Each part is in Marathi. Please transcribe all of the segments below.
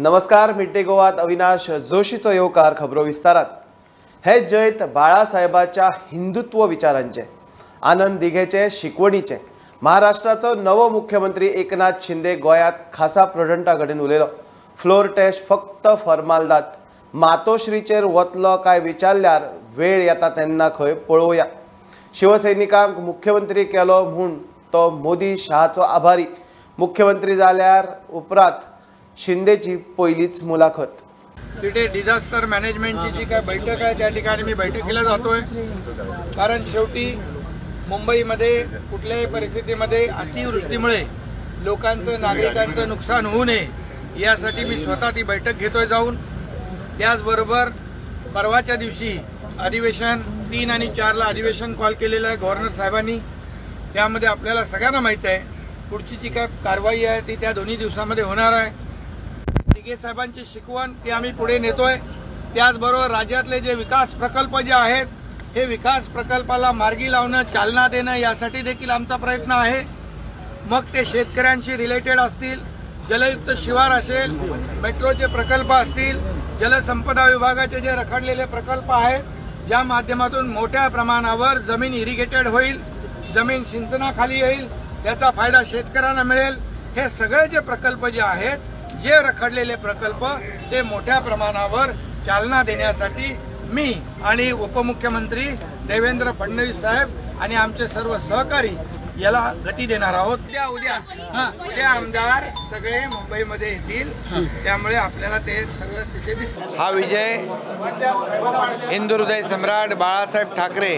नमस्कार. मिड डे गोवात अविनाश जोशीचो येवकार. खबरो विस्तारात. हे जैत बाळासाहेबाच्या हिंदुत्व विचारांचे, आनंद दिघेचे शिकवणीचे महाराष्ट्राचो नवो मुख्यमंत्री एकनाथ शिंदे गोयात खासा प्रेझेंटा कडेन उलयलो. फ्लोर टेस्ट फक्त फॉर्मालिदाद. मातोश्रीचेर वतलो काय विचारल्यार वेळ येता तेन्ना खंय पळोवया. शिवसैनिकांक मुख्यमंत्री केलो म्हूण तो मोदी शहाचो आभारी. मुख्यमंत्री जाल्यार उपरांत शिंदेची पहिलीच मुलाखत. तिथे डिझास्टर मॅनेजमेंटची जी काय बैठक आहे त्या ठिकाणी मी बैठकीला जातोय, कारण शेवटी मुंबईमध्ये कुठल्याही परिस्थितीमध्ये अतिवृष्टीमुळे लोकांचं नागरिकांचं नुकसान होऊ नये यासाठी मी स्वतः ती बैठक घेतोय जाऊन. त्याचबरोबर परवाच्या दिवशी अधिवेशन 3 आणि 4ला अधिवेशन कॉल केलेलं आहे गव्हर्नर साहेबांनी. त्यामध्ये आपल्याला सगळ्यांना माहिती आहे पुढची जी काय कारवाई आहे ती त्या दोन्ही दिवसामध्ये होणार आहे. दिघे साहेबांची शिकवण ती आम्ही पुढे नेतोय. त्याचबरोबर राज्यातले जे विकास प्रकल्प जे आहेत हे विकास प्रकल्पाला मार्गी लावणं, चालना देणं यासाठी देखील आमचा प्रयत्न आहे. मग ते शेतकऱ्यांशी रिलेटेड असतील, जलयुक्त शिवार असेल, मेट्रोचे प्रकल्प असतील, जलसंपदा विभागाचे जे रखडलेले प्रकल्प आहेत ज्या माध्यमातून मोठ्या प्रमाणावर जमीन इरिगेटेड होईल, जमीन सिंचनाखाली येईल, त्याचा फायदा शेतकऱ्यांना मिळेल. हे सगळे जे प्रकल्प जे आहेत, जे रखडलेले प्रकल्प ते मोठ्या प्रमाणावर चालना देण्यासाठी मी आणि उपमुख्यमंत्री देवेंद्र फडणवीस साहेब आणि आमचे सर्व सहकारी याला गती देणार आहोत. उद्या आमदार सगळे मुंबईमध्ये येतील, त्यामुळे आपल्याला ते सगळं तिथे दिसतं. हा विजय हिंदू हृदय सम्राट बाळासाहेब ठाकरे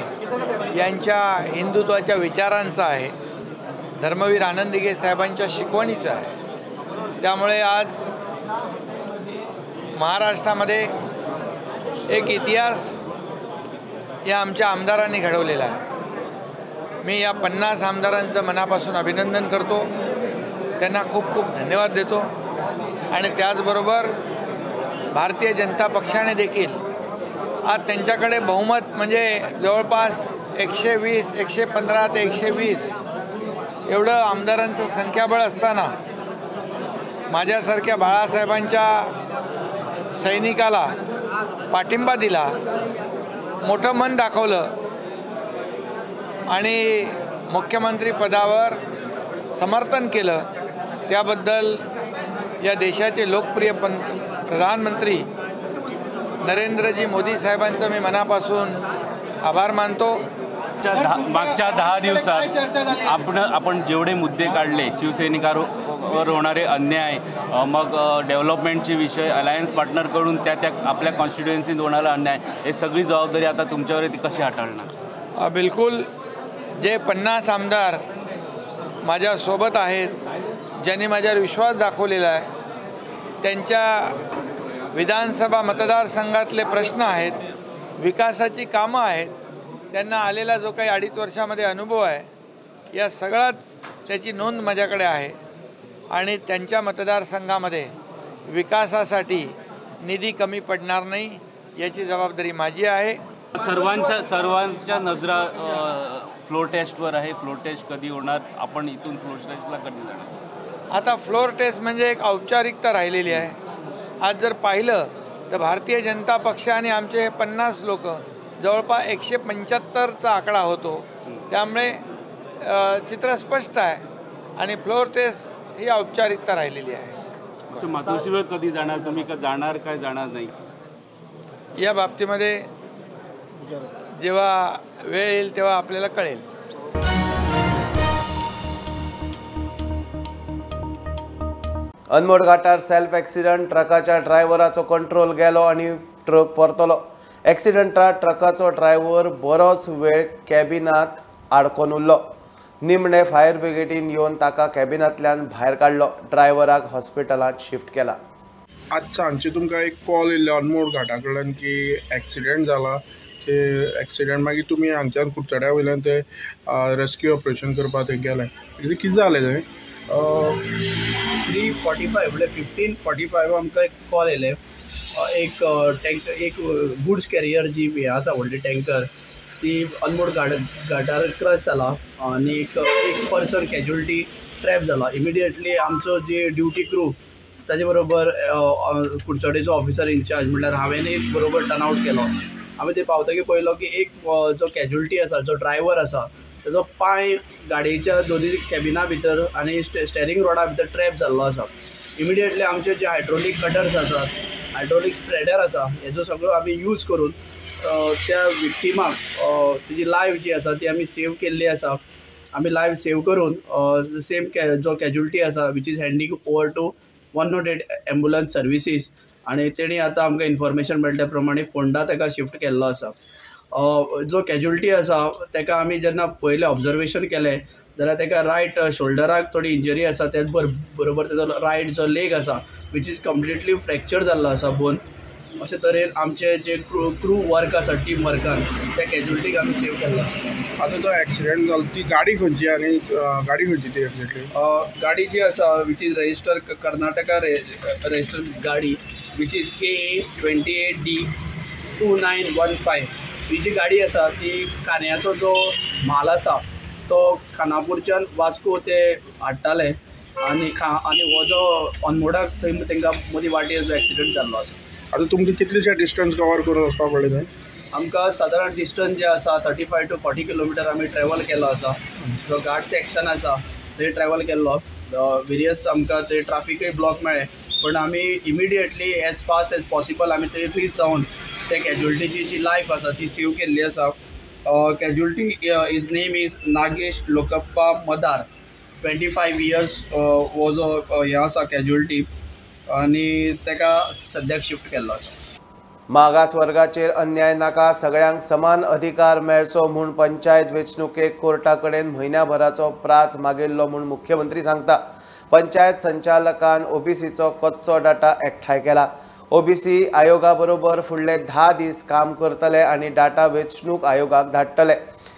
यांच्या हिंदुत्वाच्या विचारांचा आहे, धर्मवीर आनंद दिघे साहेबांच्या शिकवणीचा आहे. त्यामुळे आज महाराष्ट्रामध्ये एक इतिहास या आमच्या आमदारांनी घडवलेला आहे. मी या 50 आमदारांचं मनापासून अभिनंदन करतो, त्यांना खूप खूप धन्यवाद देतो. आणि त्याचबरोबर भारतीय जनता पक्षाने देखील आज त्यांच्याकडे बहुमत म्हणजे जवळपास 120, 115 ते 120 एवढं आमदारांचं संख्याबळ असताना माझ्यासारख्या बाळासाहेबांच्या सैनिकाला पाठिंबा दिला, मोठं मन दाखवलं आणि मुख्यमंत्री पदावर समर्थन केलं. त्याबद्दल या देशाचे लोकप्रिय प्रधानमंत्री नरेंद्रजी मोदी साहेबांचं मी मनापासून आभार मानतो. मागच्या 10 दिवसात आपण जेवढे मुद्दे काढले, शिवसैनिकांवर होणारे अन्याय, मग डेव्हलपमेंटचे विषय, अलायन्स पार्टनरकडून त्या आपल्या कॉन्स्टिट्युएन्सीत होणारा अन्याय, हे सगळी जबाबदारी आता तुमच्यावर ती कशी हाताळणार? बिलकुल. जे 50 आमदार माझ्यासोबत आहेत, ज्यांनी माझ्यावर विश्वास दाखवलेला आहे, त्यांच्या विधानसभा मतदारसंघातले प्रश्न आहेत, विकासाची कामं आहेत, त्यांना आलेला जो काही 2.5 वर्षामध्ये अनुभव आहे, या सगळ्यात त्याची नोंद माझ्याकडे आहे. आणि त्यांच्या मतदारसंघामध्ये विकासासाठी निधी कमी पडणार नाही याची जबाबदारी माझी आहे. सर्वांच्या नजरा फ्लोर टेस्टवर आहे. फ्लोर टेस्ट कधी होणार? आपण इथून फ्लोर टेस्टला कधी जाणार? आता फ्लोर टेस्ट म्हणजे एक औपचारिकता राहिलेली आहे. आज जर पाहिलं तर भारतीय जनता पक्ष आणि आमचे 50 लोक जवळपास 175चा आकडा होतो. त्यामुळे चित्र स्पष्ट आहे आणि फ्लोर टेस्ट ही औपचारिकता राहिलेली आहे. मातोश्रीवर कधी जाणार तुम्ही? का जाणार काय जाणार नाही या बाबतीमध्ये जेव्हा वेळ येईल तेव्हा आपल्याला कळेल. अनमोड घाटार सेल्फ एक्सिडंट. ट्रकाच्या ड्रायव्हराचो कंट्रोल गेलो आणि ट्रक परतलो. एक्सिडंटात ट्रकाचो ड्रायव्हर बरोच वेळ कॅबिनात आडकोन उरलो. निमणे फायर ब्रिगेडीन येवन ताका कॅबिनांतल्यान भायर काडलो. ड्रायव्हराक हॉस्पिटलांत शिफ्ट केला. आज सांजचे तुमकां एक कॉल येयल्लो अनमोड घाटा कडल्यान की एक्सिडेंट जाला. ते एक्सिडेंट मागीर तुमी हांगच्यान कुडचड्या वयल्यान ते रेस्क्यू ऑपरेशन करपाक थंय गेले. कितें जालें थंय? 3:45 म्हणजे 15:45 आमकां एक कॉल येयले. एक टँकर, एक गुड्स कॅरियर जी हे आसा व्हडली टँकर, ती अनमोड घाटार क्रश जाला आणि एक पर्सन कॅज्युअलिटी ट्रॅप जाला. इमिडिएटली आमचो जी ड्युटी क्रू ताजे बरोबर कुडचडेचो ऑफिसर इन्चार्ज म्हटल्यार हांवें एक बरोबर टर्नआउट केलो. आमी ते पावतकीर पळयलो की एक जो कॅज्युअल्टी आसा, जो ड्रायव्हर आसा, ताजो पांय गाडयेच्या दोनी कॅबिना भितर आनी स्टेरींग रॉडा भितर ट्रॅप जाल्लो आसा. इमिडिएटली आमचे जे हायड्रोलीक कटर्स आसात, हायड्रोलीक स्प्रेडर आसा, हेजो सगळो आमी यूज करून त्या विक्टिमाक तेजी लायफ जी आसा ती आमी सेव केल्ली आसा. आमी लायफ सेव करून सेम जो कॅज्युअल्टी आसा which is handing over to 108 ambulance services आनी तेणी आतां आमकां इन्फॉर्मेशन मेळ्ळ्या प्रमाणे फोंडा ताका शिफ्ट केल्लो आसा. जो कॅज्युअल्टी आसा ताका आमी जेन्ना पयलें ऑब्जर्वेशन केलें जाल्यार ताका रायट शोल्डराक थोडी इंजरी आसा. त्याच बरोबर ताजो रायट जो लेग आसा वीच इज कंप्लिटली फ्रॅक्चर जाल्लो आसा बोन. अशे तरेन आमचे जे क्रू वर्क आसा, टीम वर्कान त्या कॅज्युअल्टीक आमी सेव केल्लो. आता जो ॲक्सिडेंट जालो ती गाडी खंयची आनी गाडी खंयची ती एक्झॅक्टली? गाडी जी आसा which is register Karnataka register गाडी वीच इज KA 28D 2915. ही जी गाडी आसा ती कांद्याचो जो म्हाल आसा तो खानापूरच्यान वास्को ते हाडटाले आनी हो जो अनमोडाक थंय तांकां मदीं वाटेर जो एक्सिडेंट जाल्लो आसा. आता तुमकां कितलेशे डिस्टन्स कवर करून वचपाक पडलें थंय? आमकां सादारण डिस्टन्स जे आसा 35 to 40 किलोमिटर आमी ट्रॅव्हल केलो आसा. जो घाट सेक्शन आसा थंय ट्रॅव्हल केल्लो. वेरियस आमकां थंय ट्राफिकूय ब्लॉक मेळ्ळें, पण आमी immediately as fast as possible आमी थंय रीच जावन त्या कॅज्युअल्टीची जी लायफ आसा ती सेव केल्ली आसा. Casualty is name is Nagesh Lokappa Madar. 25 years हो जो हे आसा कॅज्युअल्टी आनी ताका सद्याक शिफ्ट केल्लो आसा. मागास वर्गाचेर अन्याय नाका, सगळ्यांक समान अधिकार मेळचो म्हूण पंचायत वेंचणुकेक कोर्टा कडेन म्हयन्याभराचो प्राझ मागिल्लो म्हूण मुख्यमंत्री सांगता. पंचायत संचालकान OBCचो कच्चो डाटा एकठांय केला. OBC आयोगा बरोबर फुडले 10 दीस काम करतले आनी डाटा वेंचणूक आयोगाक धाडटले.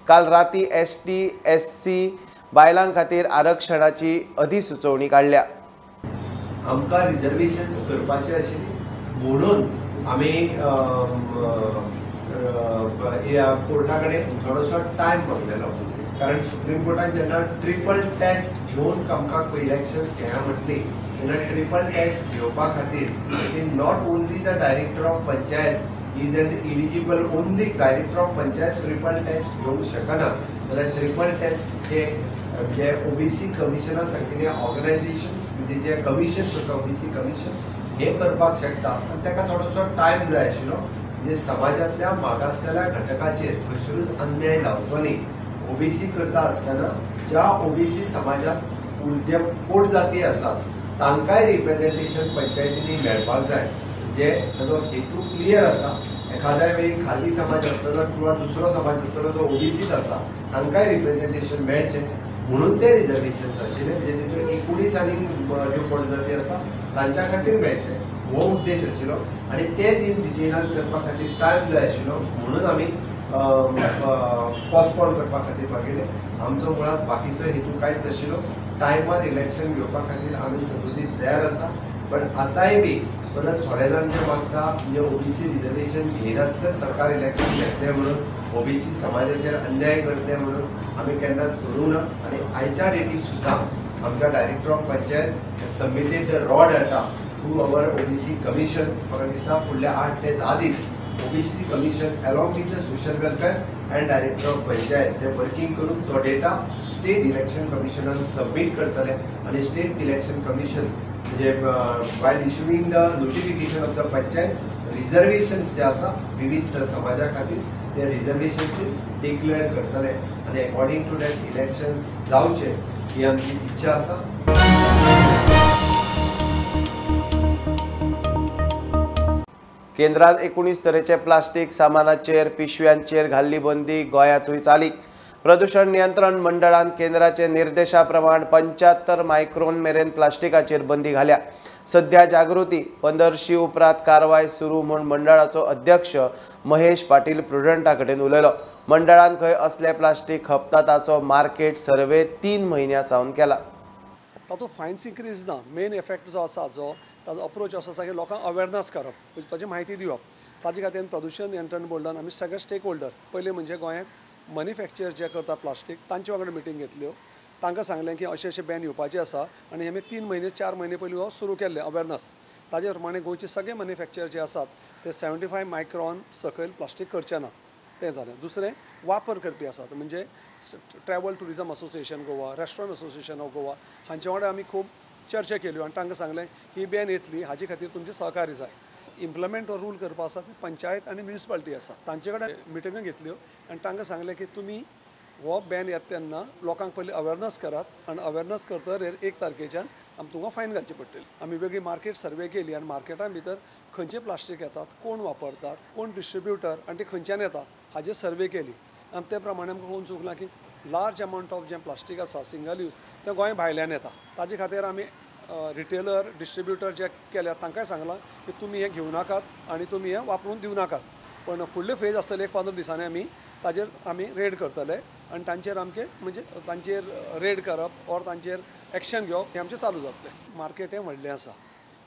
काल राती ST SC बायलां खातीर आरक्षणाची अधिसुचोवणी काडल्या. आमकां रिजर्वेशन्स करपाचे आशिल्ली म्हणून आमी कोर्टा कडेन थोडोसो टायम मागलेलो. कारण सुप्रीम कोर्टान जेन्ना ट्रिपल टेस्ट घेवन आमकां इलेक्शन्स घेया म्हटली तेन्ना ट्रिपल टेस्ट घेवपा खातीर not only the director of panchayat is an eligible, only director of panchayat triple test घेवंक शकना. जाल्यार ट्रिपल टेस्ट जे OBC कमिशनां सांगिल्ले ऑर्गनायजेशन्स म्हणजे जे कमिशन्स आसा OBC कमिशन हे करपाक शकता. आनी ताका थोडोसो टायम जाय आशिल्लो. म्हणजे समाजांतल्या मागासलेल्या घटकाचेर खंयसरूच अन्याय जावचो न्ही. OBC करता आसतना ज्या OBC समाजांत जे पोट जाती आसात तांकांय रिप्रेझेंटेशन पंचायतींनी मेळपाक जाय. जे ताजो हेतू क्लियर आसा. एखाद्या वेळी खाली समाज आसतलो किंवा दुसरो समाज आसतलो जो OBCच आसा तांकांय रिप्रेझेंटेशन मेळचें म्हणून ते रिजर्वेशन्स आशिल्ले. म्हणजे तितून 19 आनी ज्यो पोट जाती आसा तांच्या खातीर मेळचे हो उद्देश आशिल्लो. आनी ते डिटेलान करपा खातीर टायम जाय आशिल्लो म्हणून आमी पोस्टपोन करपा खातीर मागिल्ले. आमचो मुळात बाकीचो हेतू कांयच नाशिल्लो. टायमार इलेक्शन घेवपा खातीर आमी सगळीं तयार आसा. पण आतांय बी परत थोडे जाण जे मागता म्हणजे OBC रिजर्वेशन घेयनासतना सरकार इलेक्शन घेतलें म्हणून OBC समाजाचेर अन्याय करतले म्हणून आमी केन्नाच करूं ना. आनी आयच्या डेटीक सुद्दां आमच्या director of panchayat submitted the raw data to our OBC commission. म्हाका दिसता फुडल्या 8 ते 10 दीस OBC commission along with the social welfare and director of panchayat ते वर्किंग करून तो डेटा स्टेट इलेक्शन कमिशनान सबमीट करतले. आनी स्टेट इलेक्शन कमिशन म्हणजे वायल issuing the notification of the panchayat reservations जे आसा विविध समाजा खातीर ते रिजर्वेशन्स डिक्लेअर करतले. आनी अकॉर्डिंग टू दॅट इलेक्शन्स जावचे ही आमची इच्छा आसा. केंद्रात 19 तरेचे प्लास्टीक सामानाचेर पिशव्यांचेर घाल्ली बंदी गोंयांतूय चालीक. प्रदूषण नियंत्रण मंडळान केंद्राचे निर्देशा प्रमाण 75 मायक्रोन मेरेन प्लास्टिकाचेर बंदी घाल्या. सध्या जागृती 15शी उपरांत कारवाय सुरू म्हूण मंडळाचो अध्यक्ष महेश पाटील प्रुडंटा कडेन उलयलो. मंडळान खंय असले प्लास्टीक खपता ताचो मार्केट सर्वे 3 म्हयन्यां सावन केला. तातूंत फायन्स इन्क्रीज ना. मेन इफेक्ट जो आसा ताजो अप्रोच असो आसा की लोकांक अवेरनस करप, ताची म्हायती दिवप. ताजे खातीर प्रदूषण नियंत्रण बोर्डान आमी सगळे स्टेक होल्डर पयले म्हणजे गोंयांत मॅन्युफॅक्चर जे करता प्लास्टीक तांचे वांगडा मिटींग घेतल्यो. तांकां सांगलें की अशें बॅन येवपाचें आसा आनी आमी 3 म्हयने 4 म्हयने पयलीं हो सुरू केल्लें अवेरनस. ताजे प्रमाणे गोंयचे सगळे मॅन्युफॅक्चर जे आसात ते 75 मायक्रॉन सकयल प्लास्टीक करचे ना तें जालें. दुसरें वापर करपी आसात म्हणजे travel tourism association Goa, restaurant association of Goa हांचे वांगडा आमी खूब चर्चा केल्यो आनी तांकां सांगलें ही बॅन येतली हाजे खातीर तुमचें सहकार्य जाय. इम्प्लिमेंट हो रूल करपा आसा ते पंचायत आनी म्युनिसिपालिटी आसा तांचे कडेन मिटिंगो घेतल्यो आनी तांकां सांगलें की तुमी हो बॅन येता तेन्ना लोकांक पयलीं अवेरनस करात आनी अवेरनस करतकीर 1 तारखेच्यान तुमकां फायन घालची पडटली. आमी वेगळी मार्केट सर्वे केली आनी मार्केटां भितर खंयचे प्लास्टीक येतात, कोण वापरतात, कोण डिस्ट्रिब्युटर आनी ते खंयच्यान येता हाजे सर्वे केली आनी ते प्रमाणे आमकां कळून चुकलां की लार्ज अमावंट ऑफ जें प्लास्टीक आसा सिंगल यूज तें गोंय भायल्यान येता. ताजे खातीर आमी रिटेलर डिस्ट्रिब्युटर जे केल्यात तांकांय सांगलां की तुमी हें घेवं नाकात आनी तुमी हें वापरून दिवं नाकात. पण फुडले फेज आसतले 15 दिसांनी ताजेर आमी रेड करतले आनी तांचेर आमचे म्हणजे तांचेर रेड करप ऑर तांचेर एक्शन घेवप हें आमचें चालू जातलें. मार्केट हें व्हडलें आसा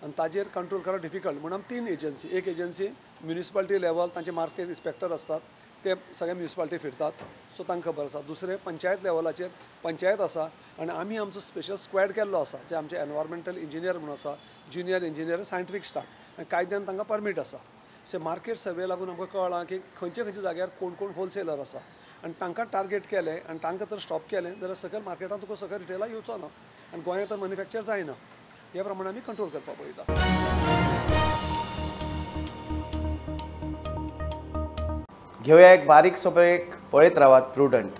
आनी ताजेर कंट्रोल करप डिफिकल्ट म्हणून आमी 3 एजन्सी, एक एजन्सी म्युनिसिपालिटी लेवल तांचे मार्केट इन्स्पेक्टर असतात ते सगळे म्युनिसिपालिटी फिरतात सो तांकां खबर आसा. दुसरें पंचायत लेवलाचेर पंचायत आसा आनी आमी आमचो स्पेशल स्क्वॅड केल्लो आसा जे आमचे एनवायरमेंटल इंजिनियर म्हणून आसा, ज्युनियर इंजिनियर, सायंटिफीक स्टाफ आनी कायद्यान तांकां परमीट आसा. सो मार्केट सर्वे लागून आमकां कळ्ळां की खंयचे खंयचे जाग्यार कोण कोण होलसेलर आसा आनी तांकां टार्गेट केलें आनी तांकां तर स्टॉप केलें जाल्यार सकयल मार्केटान तुका सकयल रिटेलाक येवचो ना आनी गोंयांत तर मॅन्युफॅक्चर जायना. ह्या प्रमाणे आमी कंट्रोल करपाक पळयता. घेऊया एक बारीकसो ब्रेक, पळयत रावात प्रुडंट.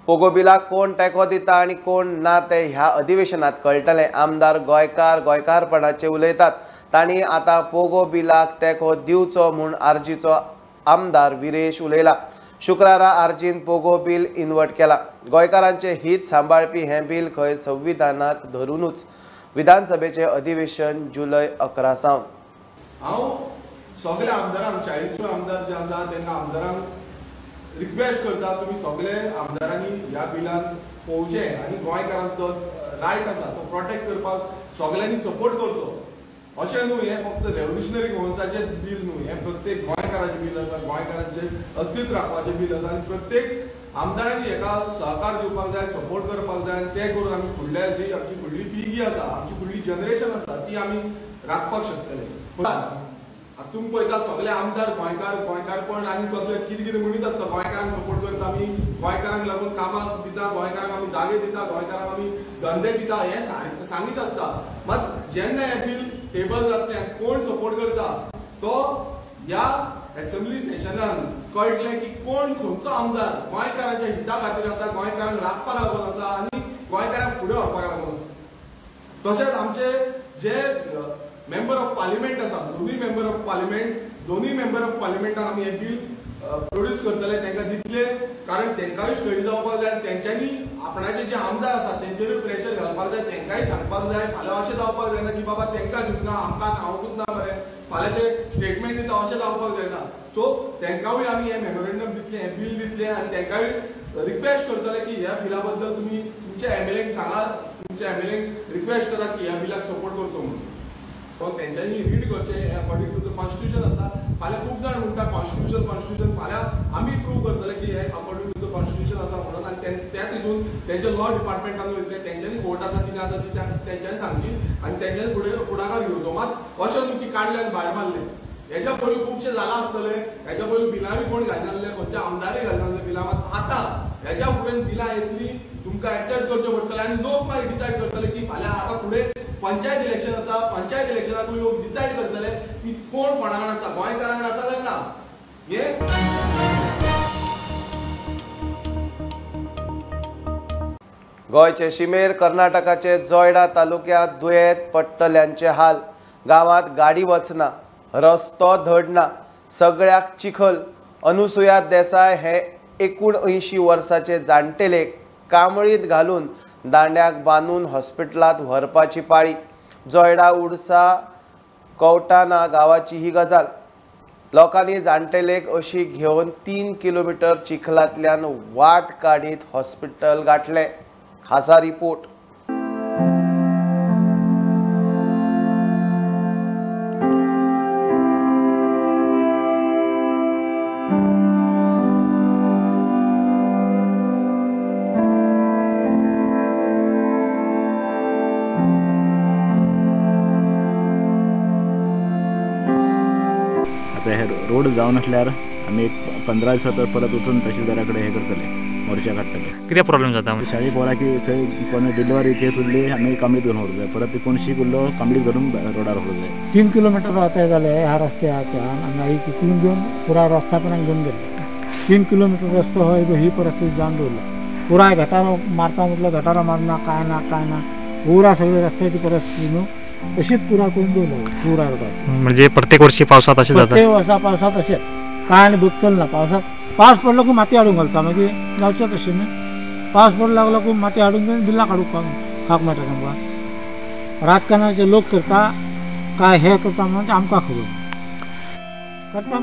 पोगो बिलाक कोण तेंको दिता आनी कोण ना ते ह्या अधिवेशनात कळटलें. आमदार गोंयकारपणाचे उलयतात. तांणी आतां पोगो बिलाक तेंको दिवचो म्हूण आर्जीचो आमदार विरेश उलयला. शुक्रारा आर्जीन पोगो बील इन्वर्ट केला. गोंयकारांचे हित सांबाळपी हें बील खंय संविधानाक धरूनच. विधानसभेचे अधिवेशन जुलय 11 सावन. हांव सगळ्या आमदारांक 40 आमदार जे आसा तांकां आमदारांक रिक्वेस्ट करता तुमी सगळे आमदारांनी ह्या बिलान पळोवचें आनी गोंयकारांक तो रायट आसा तो प्रोटेक्ट करपाक सगळ्यांनी सपोर्ट करचो. अशें न्हू हें फक्त रेव्होल्युशनरी गोवन्साचें बील न्हू, हें प्रत्येक गोंयकाराचें बील आसा, गोंयकारांचें अस्तित्व राखपाचें बील आसा आनी प्रत्येक आमदारांनी हेका सहकार दिवपाक जाय, सपोर्ट करपाक जाय आनी तें करून आमी फुडल्या जी आमची फुडली पिळगी आसा, आमची फुडली जनरेशन आसा ती आमी राखपाक शकतले. तुमी पळयता सगळे आमदार गोंयकारपण आनी कसले कितें कितें म्हणीत आसता गोंयकारांक सपोर्ट करता आमी, गोंयकारांक लागून कामाक दिता, गोंयकारांक आमी जागे दिता, गोंयकारांक आमी धंदे दिता हें सांगीत आसता. मात जेन्ना हें बील टेबल जातलें कोण सपोर्ट करता तो ह्या असेंब्ली सेशनान कळटलें की कोण खंयचो आमदार गोंयकारांच्या हिता खातीर आसा, गोंयकारांक राखपाक लागून आसा आनी गोंयकारांक फुडें व्हरपाक लागून आसा. तशेंच आमचे जे मेंबर ऑफ पार्लिमेंट आसा, दोनूय मेंबर ऑफ पार्लिमेंटान आमी हें बील प्रोड्यूस करतले, तांकां दितले, कारण तांकांय स्टडी जावपाक जाय. तेंच्यांनी आपणाचे जे आमदार आसात तेंचेरूय प्रेशर घालपाक जाय, तांकांय सांगपाक जाय. फाल्यां अशें जावपाक जायना की बाबा तांकां दिवना आमकां हांवूच ना मरे, फाल्यां ते स्टेटमेंट दिता अशें जावपाक जायना. सो तांकांय आमी हें मेमोरेंडम दितलें, हें बील दितलें आनी तांकांय रिक्वेस्ट करतले की ह्या बिला बद्दल तुमी तुमच्या एमएलएक सांगात, तुमच्या एमएलएक रिक्वेस्ट करात की ह्या बिलाक सपोर्ट करचो म्हणून. पण तेंच्यांनी रीड करचें अकॉर्डिंग टू द कॉन्स्टिट्यूशन आसा. फाल्यां खूब जाण म्हणटा कॉन्स्टिट्यूशन फाल्यां आमी प्रूव करतले की हें अकॉर्डिंग टू द कॉन्स्टिट्यूशन आसा म्हणून आनी त्या तितून तेंचे लॉ डिपार्टमेंटान वयतले, तेंच्यांनी कोर्ट आसा कितें आसा ती तेंच्यांनी सांगची आनी तेंच्यांनी फुडाकार घेवचो. मात अशें न्हू की काडले आनी भायर मारले. हेच्या पयलीं खुबशें जालां आसतलें, हेच्या पयलीं बिलांय कोण घालनासले, खंयच्या आमदारय घालनासले बिलां. मात आतां हेच्या फुडें बिलां येतली, तुमकां एक्सेप्ट करचें पडटलें आनी लोक मागीर डिसायड करतले की फाल्यां आतां फुडें पंचायत इलेक्शन आसा, पंचायत इलेक्शनाक लोक डिसायड करतले की कोण कोणाकडेन आसा, गोंयकारांकडेन आसा काय ना. गोंयचे शिमेर कर्नाटकाचे जोयडा तालुक्यांत दुयेंत पडटल्यांचे हाल. गांवांत गाडी वचना, रस्तो धड ना, सगळ्याक चिखल. अनुसुया देसाय हे 79 वर्साचे जाण्टेले कांबळीत घालून दांड्याक बांदून हॉस्पिटलांत व्हरपाची पाळी. जोयडा उडसा कवटाना गांवाची ही गजाल. लोकांनी जाण्टेलेक अशी घेवन 3 किलोमीटर चिखलांतल्यान वाट काडीत हॉस्पिटल गाठले. खासा रिपोर्ट. कित्याक हे रोड जावन आसल्यार आमी एक 15 दिसां परत वचून तहसीलदारा कडेन हे करतले, मोर्चा काडटले. कितें प्रॉब्लेम जाता? शाळी पोरा की थंय कोण डिलिव्हरी केस उरली आमी कांबळीत घेवन व्हरलो जाय, परत कोण शीक उरलो कांबळीत घरून रोडार व्हरलो जाय. 3 किलोमीटर राहते जाले ह्या रस्त्याच्यान आनी तितून घेवन पुराय रस्ता पर्यंत घेवन गेले. 3 किलोमीटर रस्तो हो ही परिस्थिती जावन दवरला. पुराय गटार मारता म्हटलं गटार मारना काय ना पुरा सगळी रस्त्याची परिस्थिती न्हू तशीच पुरा करून दवरलो पुराय रोडार. म्हणजे प्रत्येक वर्षी पावसात अशें जाता? प्रत्येक वर्सा पावसात अशें काय आनी बगतल ना. पावस पडलो की माती हाडून घालता मागीर जावचें तशें न्ही. पावस पडलो लागलो की माती हाडून घेवन बिल्ला काडूंक खावंक मेळटा तांकां. राजकारणाचे लोक करता काय हे करता म्हणून आमकां खबर करता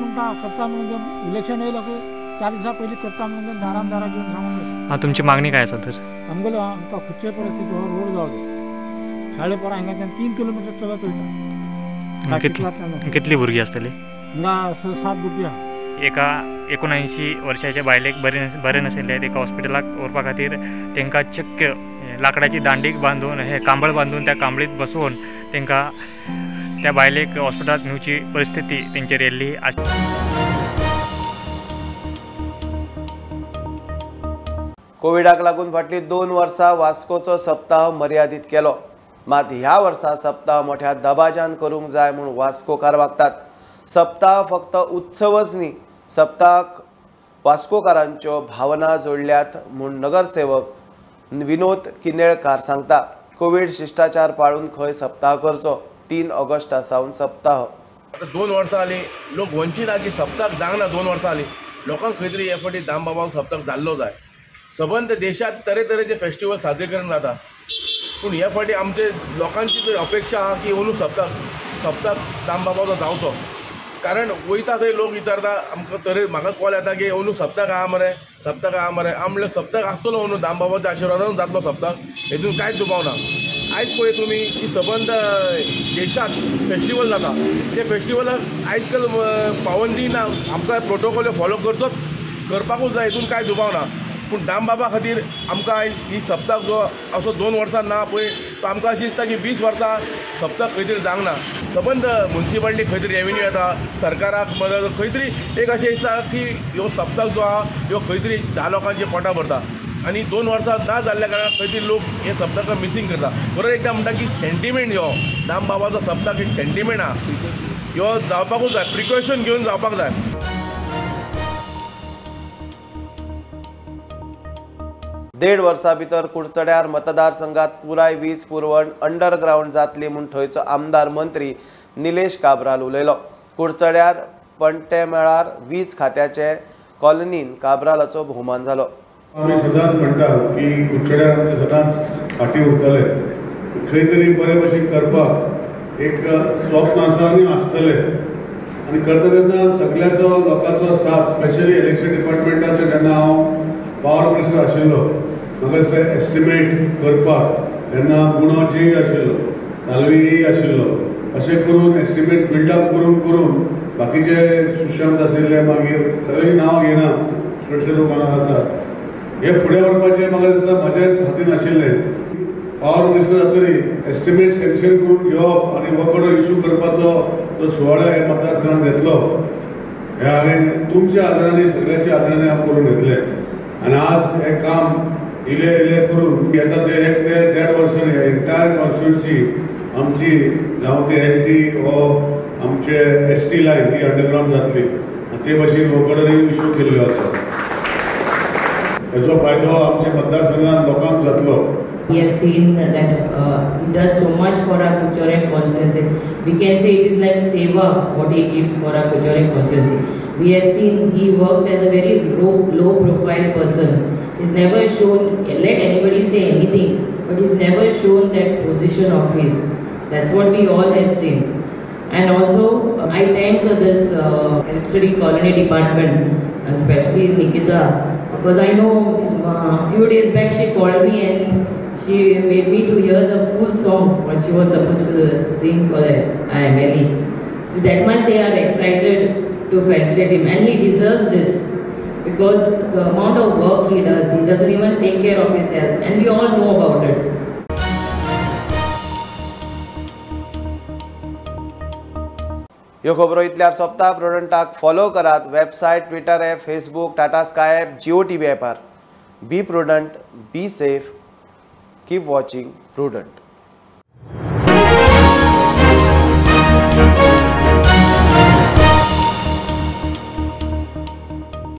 म्हणून इलेक्शन येयलो की 4 दिसां पयलीं करता म्हणून दारां घेवन सांगून तुमची मागणी काय आसा तर? आमकां खुदचे परिस्थिती हो रोड जावं जाय. शाळे पोरां हांगाच्यान 3 किलोमीटर चलत वयता. कितली भुरगीं आसतली? हिंगा 7 भुरगीं आहा. एका 79 वर्षाच्या बायलेक बरें नाशिल्ले एका हॉस्पिटलाक व्हरपा खातीर तांकां चक्क लाकडाची दांडीक बांदून हे कांबळ बांदून त्या कांबळीत बसोवन तांकां त्या बायलेक हॉस्पिटलांत न्हेवची परिस्थिती तेंचेर येयल्ली. कोविडाक लागून फाटली 2 वर्सां वास्कोचो सप्ताह मर्यादीत केलो. मात ह्या वर्सा सप्ताह मोठ्या दबाज्यान करूंक जाय म्हूण वास्कोकार वागतात. सप्ताह फक्त उत्सवच न्ही, सप्ताक वास्कोकारांच्यो भावना जोडल्यात म्हूण नगरसेवक विनोद किनेळकार सांगता. कोविड शिश्टाचार पाळून खंय सप्ताह करचो. 3 ऑगस्टा सावन सप्ताह. 2 वर्सां जालीं लोक वंचीत आहा की सप्ताक जावंक ना. 2 वर्सां जालीं लोकांक खंय तरी हे फावटी दामबाबाक सप्ताक जाल्लो जाय. सबंद देशात तरेतरेचे फेस्टिवल साजरे जाता, पूण ह्या फावटी आमचे लोकांची अपेक्षा आहा की अंदू सप्ताक दामबाबाचो जावचो. कारण वयता थंय लोक विचारता आमकां म्हाका कॉल येता की अंदू सप्ताक आहा मरे आम म्हणलें सप्ताक आसतलो अंदू दामबाबाच्या आशिर्वादान जातलो सप्ताक, हेतून कांयच दुबाव ना. आयज पळय तुमी की सबंद देशात फेस्टिवल जाता, ते फेस्टिवलाक आयज काल पाबंदी ना. आमकां प्रोटोकॉल फॉलो करपाकूच जाय, हेतून कांय दुबाव ना. पूण दामबाबा खातीर आमकां आयज ही सप्ताक जो असो 2 वर्सां ना पळय तो आमकां अशी दिसता की 20 वर्सां सप्ताक खंय तरी जावंक ना. सबंद मुन्सिपालिटी खंय तरी रेवेन्यू येता, सरकाराक मदत खंय तरी एक अशें दिसता की ह्यो सप्ताक जो आहा ह्यो खंय तरी 10 लोकांचे पोटां भरता. आनी 2 वर्सां ना जाल्ल्या कारणान खंय तरी लोक हे सप्ताक मिसींग करता. परत एकदां म्हणटा की सेंटिमेंट ह्यो दामबाबाचो सप्ताक एक सेंटिमेंट आहा, ह्यो जावपाकूच जाय, प्रिकॉशन घेवन जावपाक जाय. 1.5 वर्सां भितर कुडचड्यार मतदारसंघात पुराय वीज पुरवण अंडरग्राउंड जातली म्हूण थंयचो आमदार मंत्री निलेश काब्राल उलयलो. कुडचड्यार पंटेमेळार वीज खात्याचे कॉलनीन काब्रालाचो भोवमान जालो. आमी सदांच म्हणटा की कुडचड्यार आमचे सदांच फाटीं उरतले, खंय तरी बरे भशेन करपाक एक स्वप्न आसा आनी आसतले. आनी करता तेन्ना सगळ्याचो लोकांचो साथ, स्पेशली इलेक्शन डिपार्टमेंटाचो जेन्ना हांव पावर मिनिस्टर आशिल्लो म्हाका दिसता एस्टिमेट करपाक तेन्ना गुणोजी आशिल्लो, सालवी आशिल्लो, अशें करून एस्टिमेट बिल्डअप करून बाकीचे सुशांत आशिल्ले मागीर सगळीं नांवां घेयना चडशे लोक हांगा आसात, हे फुडें व्हरपाचें म्हाका दिसता म्हज्याच हातीन आशिल्लें. पावर मिनिस्टर जातकीर एस्टिमेट सँक्शन करून घेवप आनी हो कडो इश्यू करपाचो तो सुवाळो हे मतदारसंघात घेतलो. हे हांवें तुमच्या आदारांनी सगळ्याच्या आदारांनी हांव करून घेतलें. आनी आज हे काम इले करून येता ते 1.5 वर्सांनी एंटायर कॉन्स्टिट्युएन्सी आमची जावं ती LT वो आमचे ST लायन ही अंडरग्राउंड जातली. ते भाशेन हो कडो इश्यू केल्लो आसा. हेचो फायदो आमच्या मतदारसंघात लोकांक जातलो. We have seen that he does so much for our Kuchorek constituency. We can say it is like seva what he gives for our Kuchorek constituency. We have seen he works as a very low profile person. He's never shown, let anybody say anything, but he's never shown that position of his. That's what we all have seen. And also I thank this electricity colony department, especially Nikita, because I know a few days back she called me and she made me to hear the full song what she was supposed to sing for IMLE. So that much they are excited to felicitate him, and he deserves this because the amount of work he doesn't even take care of his health, and we all know about it. ह्यो खबरो इतल्यार सोंपता. प्रुडंटाक फॉलो करात. Website, Twitter app, Facebook, Tata Sky app, Jio TV ॲपार. Be Prudent, be safe, keep watching prudent.